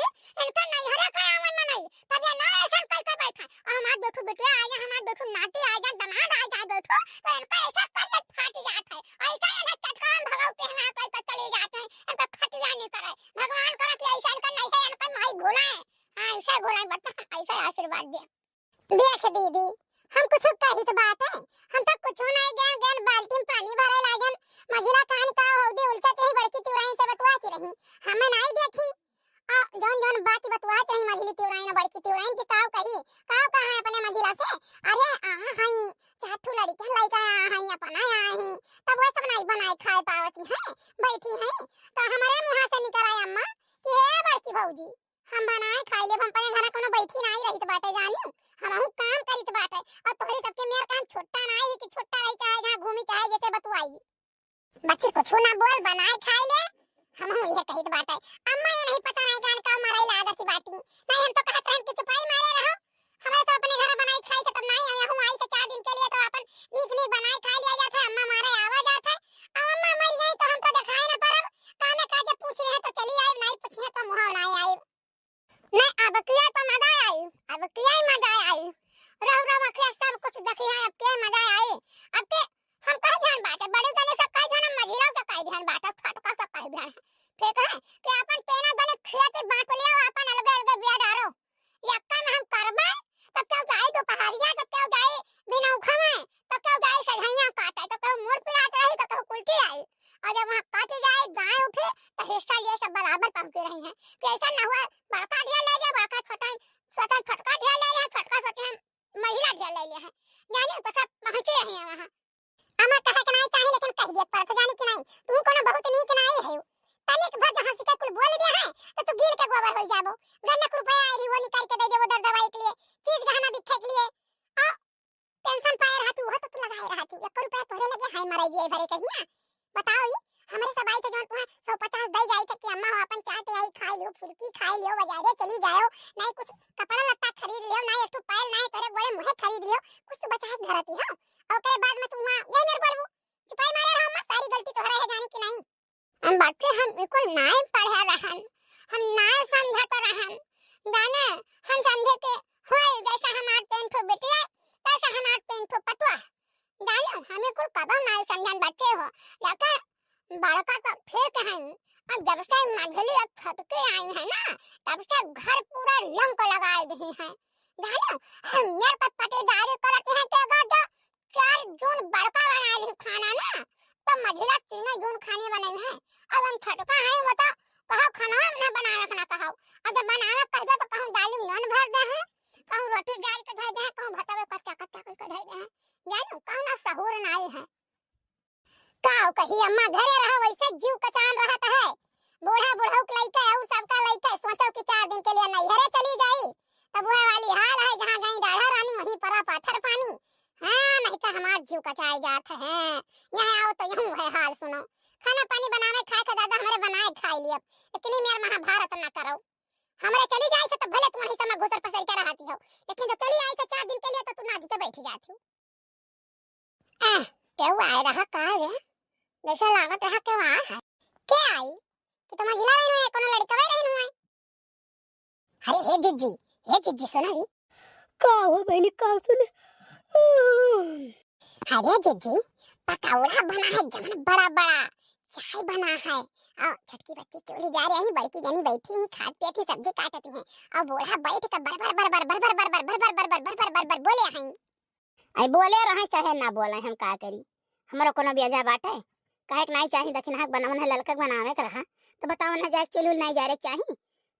रही इनका नहीं हरा का आवन नहीं तब ये ना ऐसा कह बैठा और हमार बेटू बेटे आ जा हमार बेटू नाती आ जा दमाद आ जा बेटू तो इनका ऐसा कर फाट जाता है ऐसा इन्हें चटकान भगाव पहना कर तो चले जाते हैं इनका खटिया नहीं करे भगवान करे कि ऐसा इनका नहीं है इनका माई घोला है हां ऐसा घोला बता ऐसा आशीर्वाद दे देख दीदी हम कुछ कही तो बात है हम तो कुछ नहीं ज्ञान ज्ञान बाल्टी में पानी भरे लागन मझिला कान का होदी उलझते ही बड़की तिवराइन से बतवाती रही हमें नहीं देखी जौन जौन बात बतवाते ही मझिली तिवराइन और बड़की तिवराइन की काव कही काव कहा है अपने मझिला से अरे आहा हई चाठू लड़की लइका हई अपना आई तब वो सब नहीं बनाए खाए पावती है बैठी है तो हमारे मुंह से निकल आई अम्मा कि हे बड़की भौजी हम बनाए खाई ले हम अपने घर कोनो बैठी नहीं रही तो बाटे जानी हमहु काम करी तो बाटे और तोहरे सबके मेर काम छोटा नहीं है कि छोटा रही चाहे जहां घूमी चाहे जैसे बतवाई बच्ची कुछ ना बोल बनाए खाई ले हमहु ये कही तो बाटे अम्मा ये नहीं पता नहीं जान का मारे लागत की बाटी नहीं हम तो कहत रहन कि चुपाई मारे रहो हमें तो अपने घर बनाई खाई खत्म नहीं आया हूं आई तो 4 दिन के लिए तो अपन नीक नीक बनाई खा लिया जाता है अम्मा मारे आवाज आता है अब अम्मा मर गई तो हम तो दिखाई ना परब कामे काजे पूछ रहे तो चली आई नहीं पूछे तो मुंह नहीं आई नहीं अब किया तो मजा आई अब किया ही मजा आई रव अखिया सब कुछ देखी है अब के मजा आई अब के हम कह ध्यान बाटे बड़े जने से कह ध्यान मझिला से कह ध्यान बाटे फटका से कह ध्यान ठीक है कि अपन तेना बने खेते बांट लिया अपन अलग अलग बिया डारो यक्का में हम करबे तब क्या जाए दो पहाड़िया तब क्या जाए बिना उखमे तब क्या जाए सढ़ैया काटे तब क्या मोड़ पिरात रही तब क्या उल्टी आई और जब वहां काटी जाए गाय उठे तो हिस्सा लिए सब बराबर काम कर रही हैं कि ऐसा ना हुआ बड़का ढेर ले जा बड़का छोटा छोटा फटका ढेर ले जा फटका छोटा महिला ढेर ले ले है जाने तो सब पहुंचे रही हैं वहां अमा कहे के नहीं चाहिए लेकिन कह दिया पर तो जाने कि नहीं तू कोनो बहुत नीक नहीं है तनिक भर जहां से कुल बोल दिया है तो तू गिर के गोबर हो जाबो गन्ना को रुपया आई वो निकाल के दे देबो दर दवाई के लिए चीज गहना बिखे के लिए आ टेंशन पाए रहा तू हो तो तू लगाए रहा तू 1 रुपया तोरे लगे हाय मरे जी भरे कहिया बताओ ये हमारे सब आई तो जौन तुम्हें 150 दे जाई थे कि अम्मा हो अपन चाट आई खा लियो फुलकी खा लियो बाजारे चली जाओ नहीं कुछ कपड़ा लत्ता खरीद लियो नहीं एक पायल नहीं तोरे गोड़े मुहे खरीद लियो कुछ तो बचा के धरती हो और के बाद में तुम यही मेरे बोलबो चुपाई मारे रहो अम्मा सारी गलती तोहरा है जाने कि नहीं हम बात हम बिल्कुल नहीं पढ़ा रहन हम ना समझा तो रहन जाने हम समझे के होय जैसा हमार 10 ठो बेटिया तैसा हमार 10 ठो पतवा जानो हमें कुल कदम नहीं समझन बच्चे हो लेकिन बड़का तो फेंक है और जब से मझली अब फटके आई है ना तब से घर पूरा लंक लगाए दी है जानो हम मेरे को पटेदारी करते हैं कि अगर जो 4 जून बड़का बना ली खाना ना तो मझला 3 जून खाने बने हैं अब हम फटका है वो तो कहो खाना ना बना रखना कहो और जब बनावे कह दो तो कहूं दाली नन भर दे हैं कहूं रोटी डाल के धर दे हैं कहूं भटावे कच्चा कच्चा करके धर दे हैं जानो कहूं ना सहूर नहीं है काओ कही अम्मा घरे रहो वैसे जीव कचान रहता है बूढ़ा बुढ़ऊ के लइका और सबका लइका सोचो कि 4 दिन के लिए नहीं हरे चली जाई तब वह वाली हाल है जहां गई डाढ़ा रानी वहीं परा पाथर पानी हां नहीं तो हमार जीव कचाए जात है यहां आओ तो यूं है हाल सुनो खाना पानी बनावे खाए का दादा हमारे बनाए खाई लिया इतनी मेर महाभारत न करो हमारे चली जाए तो भले तुम्हारी समय घुसर पसर के रहती हो लेकिन जो चली आई तो 4 दिन के लिए तो तू नादी के बैठी जाती हो क्यों आए रहा का रे वैसा लागत रहा क्यों आ है क्या आई कि तुम जिला रही है कोनो लड़का वे रही है अरे हे जिज्जी सुना भी का हो बहनी का सुने अरे जिज्जी पकौड़ा बना है जमन बड़ा बड़ा चाय बना है और छटकी बच्ची चोरी जा रही है बड़की जनी बैठी ही खात पियत ही सब्जी काटती है और बूढ़ा बैठ के बर बोले हैं आई बोले रहे चाहे ना बोले हम का करी हमरो कोनो बियाजा बाटे काहे नहीं चाही दक्षिण हाथ बनावन है ललका बनावे के रहा तो बताओ ना जाए चलुल नहीं जा रे चाही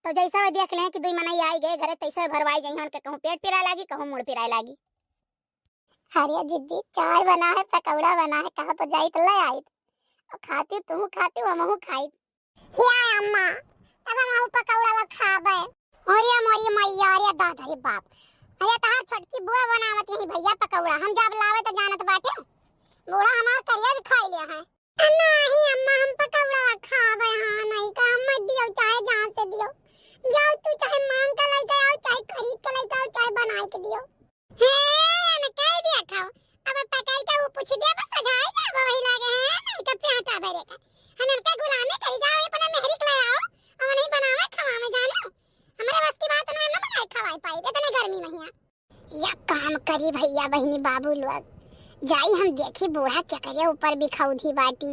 तो जैसा देख ले कि 2 मना आई गए घरे तैसे भरवाई जाई हन के कहूं पेट पिराए लागी कहूं मुड़ पिराए लागी अरे जिज्जी चाय बना है पकौड़ा बना है कहा तो जाई तो ले आई खाती तुम खाती हमहु खाई हिया अम्मा अब हम पकौड़ा ला खाबे और मोरी मैया अरे दादा रे बाप अरे कहा छोटकी बुआ बनावत यही भैया पकौड़ा हम जब लावे तो जानत बाटे बूढ़ा हमार करिया खाई लिया है नहीं अम्मा हम पकौड़ा खाबे हां नहीं का मत दियो चाहे जहां से दियो जाओ तू चाहे मांग के लेके आओ चाहे खरीद के लेके आओ चाहे बना के दियो हे मैं कह दिया खाओ अब पकाई के वो पूछ दिया बस सजाए जा वही लगे हैं नहीं तो प्याटा भरे का हम इनका गुलामी करी जाओ अपना मेहरी के ले आओ और नहीं बनावे खवा में जानो काम करी भैया बहनी बाबू लोग, जाई हम देखी बूढ़ा क्या करे ऊपर भी खौधी बाटी।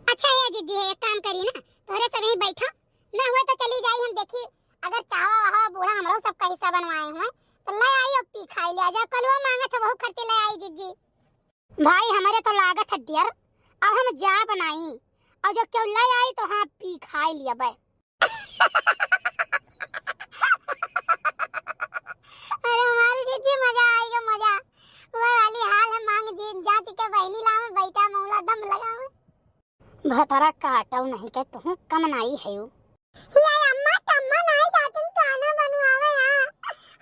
अच्छा ये दीदी है, एक काम करी ना, तोरे सब यहीं बैठो, ना हुआ तो चली जाई हम देखी, अगर चाहो वहा बूढ़ा हमरो सब का हिस्सा बनवाए हुए तो ले आई और पी खाई ले जा, कल वो मांगा था वहू खर्चे ले आई जीजी। भाई हमारे तो लागत है डियर, अब हम जा बनाई और जो क्यों ले आई तो हाँ पी खाई लिया बे। अरे हमारी जीजी मजा आएगा मजा, वो वाली हाल है मांग जी जा चुके बहनी लावे बैठा मौला दम लगावे। भतरा काटौ नहीं के तू कम नहीं है यू। ये अम्मा तम्मा नहीं जाती खाना बनवावे हां,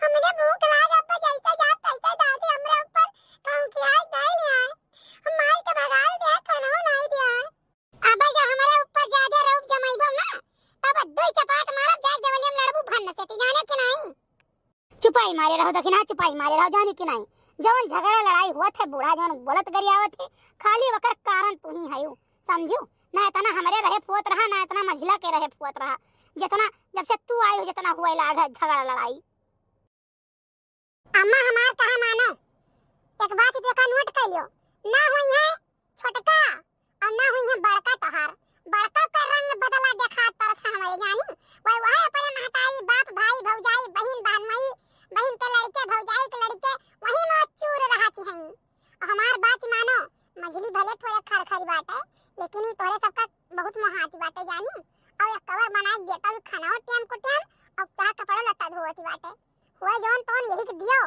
हमरे भूख लागा पर जैसे जात तैसे दादी हमरे ऊपर कहूं कि हाय दाई है, हम माई के भगाए दे खाना नहीं दिया। अबे जब हमारे ऊपर ज्यादा रूप जमाइबो ना तब दो चपाट मारब जाए देवलियम लड़बू भन्न से ती जाने के नहीं। चुपाई मारे रहो दखिना, चुपाई मारे रहो जानी कि नहीं, जवन झगड़ा लड़ाई हुआ थे बूढ़ा जवन बोलत गरियावत है खाली वकर कारण तू ही है यू, समझू ना इतना हमरे रहे फुवत रहा ना इतना मंझिला के रहे फुवत रहा, जितना जब से तू आई हो जितना हुआ लाग झगड़ा लड़ाई। अम्मा हमार कहा मानो, एक बात जो का नोट कर लियो, ना हुई है छोटका और ना हुई है बड़का तोहार, बड़का का रंग बदला देखा तरफ हमारे जानी वह अपने महताई बाप भाई भौजाई बहन बहनोई बहन के लड़के भौजाई के लड़के वही में चूर रहती हैं। और हमार बात मानो, मझली भले थोड़े खरखरी बात है लेकिन ही तोरे सबका बहुत मोहाती बात है जानी, और एक कवर बनाए देता भी खाना और टेम को टेम और कहा कपड़ा लता धोती बात है हुआ जोन तोन यही के दियो।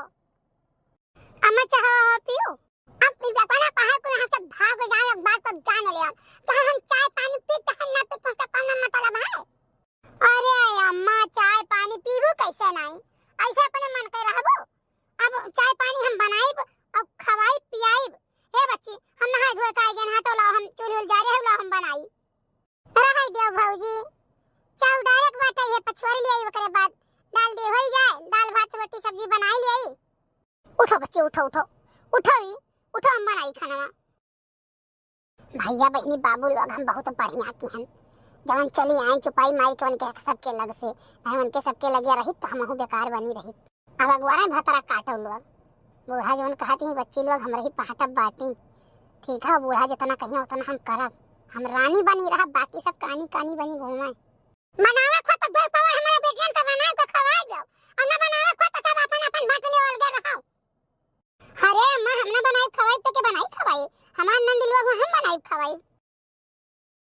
अम्मा चाहो पियो अब अपना पहाड़ को यहाँ से भाग जाए एक बात को जान ले, कहा हम चाय पानी पीते हैं ना पीते हैं का मतलब है। अरे अम्मा चाय पानी पीबू कैसे नहीं, ऐसे अपने मन के रहबो, अब चाय पानी हम बनाइब और खवाई पियाइब। हे बच्ची हम नहाए धोए का गए हाथ ला हम चूल्हे जा रहे ला हम बनाई रह दे भौजी, चाउ डायरेक्ट बात है पछवारी ले आई ओकरे बाद डाल दे होई जाए, दाल भात रोटी सब्जी बनाई ले आई। उठो बच्चे उठो उठो उठो ही उठो हम बनाई खाना। भैया बहनी बाबू लोग हम बहुत बढ़िया की हैं, जवन चली आए चुपाई माई के उनके सबके लग से नहीं उनके सबके लगे रही तो हम बेकार बनी रही। अब अगवारा भतरा काटो लोग, बूढ़ा जवन कहती है बच्ची लोग हमरे ही पहाटब बाटी, ठीक है बूढ़ा जितना कहिए उतना हम करब, हम रानी बनी रहा बाकी सब कानी कानी बनी घूमे। बनावे खो तो दो पावर हमारा बेटियन का बनाए को खवाए दो, और ना बनावे खो तो सब अपन अपन बाटले अलगे रहो। अरे अम्मा हमने बनाई खवाई तो के बनाई खवाई, हमार नंदी लोग हम बनाई खवाई।